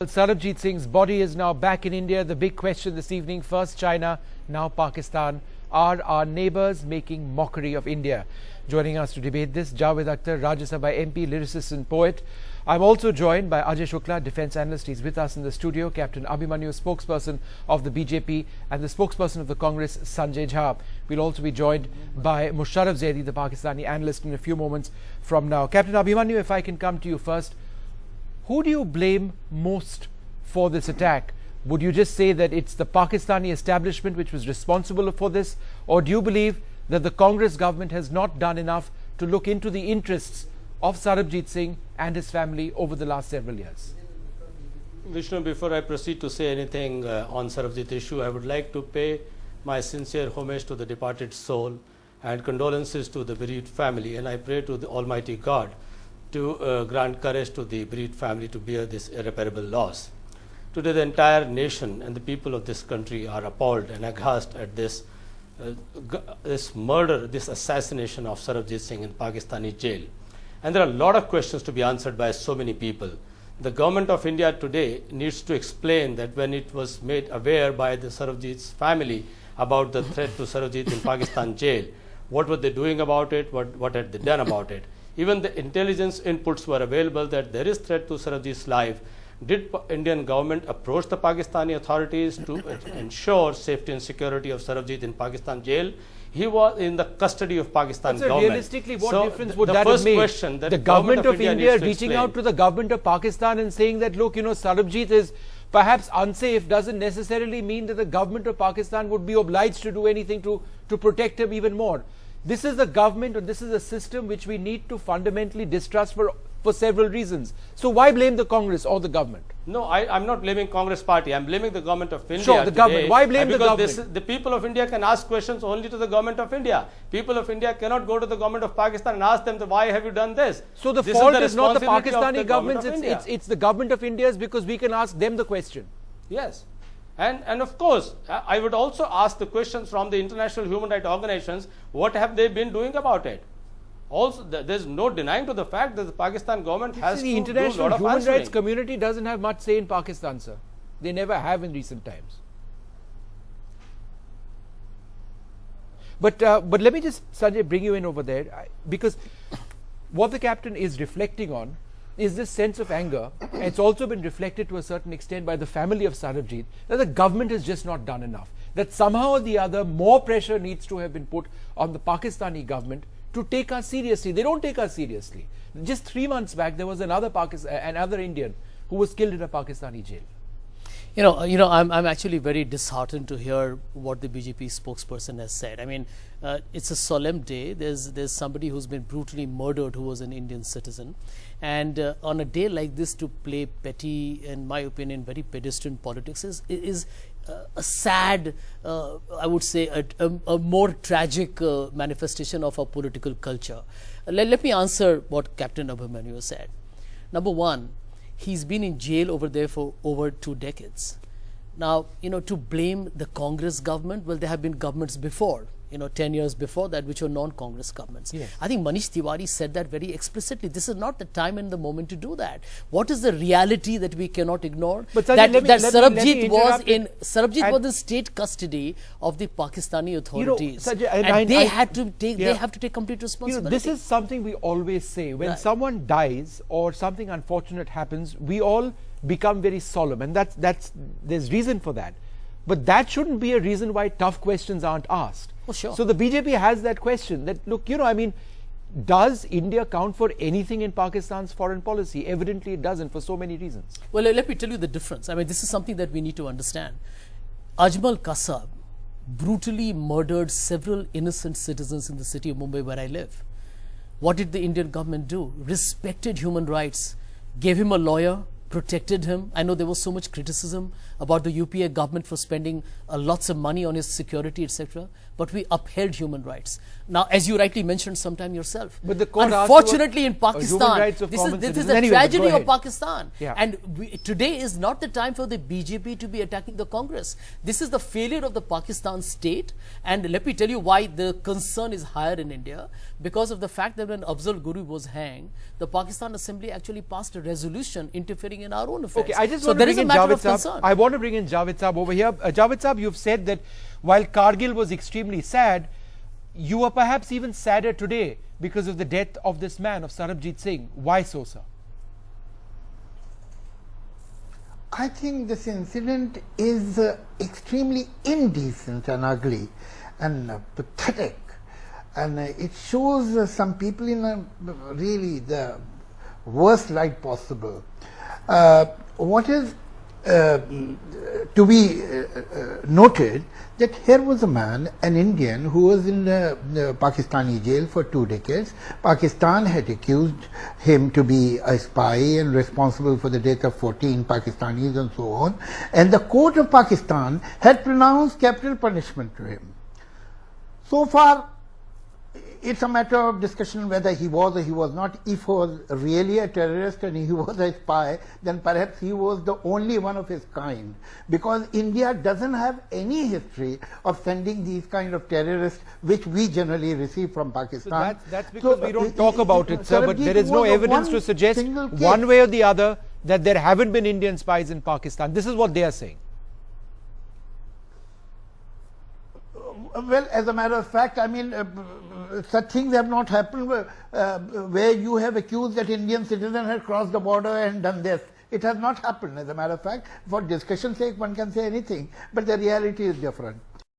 Sarabjit Singh's body is now back in India. The big question this evening, first China, now Pakistan. Are our neighbours making mockery of India? Joining us to debate this, Javed Akhtar, Rajya Sabha MP, lyricist and poet. I'm also joined by Ajay Shukla, defence analyst. He's with us in the studio. Captain Abhimanyu, spokesperson of the BJP, and the spokesperson of the Congress, Sanjay Jha. We'll also be joined by Musharraf Zaidi, the Pakistani analyst, in a few moments from now. Captain Abhimanyu, if I can come to you first. Who do you blame most for this attack? Would you just say that it's the Pakistani establishment which was responsible for this? Or do you believe that the Congress government has not done enough to look into the interests of Sarabjit Singh and his family over the last several years? Vishnu, before I proceed to say anything on Sarabjit issue, I would like to pay my sincere homage to the departed soul and condolences to the bereaved family, and I pray to the Almighty God to grant courage to the bereaved family to bear this irreparable loss. Today the entire nation and the people of this country are appalled and aghast at this murder, this assassination of Sarabjit Singh in Pakistani jail. And there are a lot of questions to be answered by so many people. The government of India today needs to explain that when it was made aware by the Sarabjit's family about the threat to Sarabjit in Pakistan jail, what were they doing about it, what had they done about it? Even the intelligence inputs were available that there is threat to Sarabjit's life. Did Indian government approach the Pakistani authorities to ensure safety and security of Sarabjit in Pakistan jail? He was in the custody of Pakistan government. Realistically, what difference would that have made? The government of India reaching out to the government of Pakistan and saying that, look, Sarabjit is perhaps unsafe doesn't necessarily mean that the government of Pakistan would be obliged to do anything to protect him even more. This is the government, or this is a system which we need to fundamentally distrust for several reasons. So why blame the Congress or the government? No, I'm not blaming Congress party. I'm blaming the government of India. Sure, the government. Why blame the government? Because the people of India can ask questions only to the government of India. People of India cannot go to the government of Pakistan and ask them, why have you done this? So the fault is not the Pakistani government, it's the government of India's, because we can ask them the question. Yes. And of course, I would also ask the questions from the international human rights organizations, what have they been doing about it? Also, there's no denying to the fact that the Pakistan government has to do a lot of answering. The international human rights community doesn't have much say in Pakistan, sir. They never have in recent times. But let me just, Sanjay, bring you in over there, because what the captain is reflecting on is this sense of anger, and it's also been reflected to a certain extent by the family of Sarabjit, that the government has just not done enough. That somehow or the other, more pressure needs to have been put on the Pakistani government to take us seriously. They don't take us seriously. Just 3 months back, there was another Indian who was killed in a Pakistani jail. I'm actually very disheartened to hear what the BJP spokesperson has said. I mean, it's a solemn day. There's somebody who's been brutally murdered who was an Indian citizen, and on a day like this to play petty, in my opinion, very pedestrian politics is a sad, I would say, a more tragic manifestation of our political culture. Let me answer what Captain Abhimanyu said. Number one, he's been in jail over there for over 2 decades. Now, to blame the Congress government, well, there have been governments before, 10 years before that, which were non-Congress governments. Yes. I think Manish Tiwari said that very explicitly. This is not the time and the moment to do that. What is the reality that we cannot ignore? But Sanjay, Sarabjit was in state custody of the Pakistani authorities. Sanjay, and they have to take complete responsibility. This is something we always say. When someone dies or something unfortunate happens, we all become very solemn, and there's reason for that. But that shouldn't be a reason why tough questions aren't asked. Oh, sure. So the BJP has that question that, look, does India count for anything in Pakistan's foreign policy? Evidently it doesn't, for so many reasons. Well, let me tell you the difference. I mean, this is something that we need to understand. Ajmal Kasab brutally murdered several innocent citizens in the city of Mumbai, where I live. What did the Indian government do? Respected human rights, gave him a lawyer, protected him. I know there was so much criticism about the UPA government for spending lots of money on his security, etc. But we upheld human rights. Now, as you rightly mentioned sometime yourself, but the court unfortunately in Pakistan, this is the tragedy of Pakistan. Yeah. And today is not the time for the BJP to be attacking the Congress. This is the failure of the Pakistan state. And let me tell you why the concern is higher in India. Because of the fact that when Afzal Guru was hanged, the Pakistan Assembly actually passed a resolution interfering interfering in our own affairs. Okay, I just so want to there bring is a in matter Javed of concern. Saab. I want to bring in Javed Saab over here. Javed Saab, you've said that while Kargil was extremely sad, you are perhaps even sadder today because of the death of this man, of Sarabjit Singh. Why so, sir? I think this incident is extremely indecent and ugly and pathetic, and it shows some people in really the worst light possible. What is to be noted, that here was a man, an Indian, who was in Pakistani jail for 2 decades. Pakistan had accused him to be a spy and responsible for the death of 14 Pakistanis and so on. And the court of Pakistan had pronounced capital punishment to him. So far, it's a matter of discussion whether he was or he was not. If he was really a terrorist and he was a spy, then perhaps he was the only one of his kind, because India doesn't have any history of sending these kind of terrorists which we generally receive from Pakistan. So that's because we don't talk about it, sir, but there is no was a evidence to suggest single case. one way or the other that there haven't been Indian spies in Pakistan. This is what they are saying. Well, as a matter of fact, I mean, such things have not happened where you have accused that Indian citizen had crossed the border and done this. It has not happened, as a matter of fact. For discussion's sake, one can say anything, but the reality is different.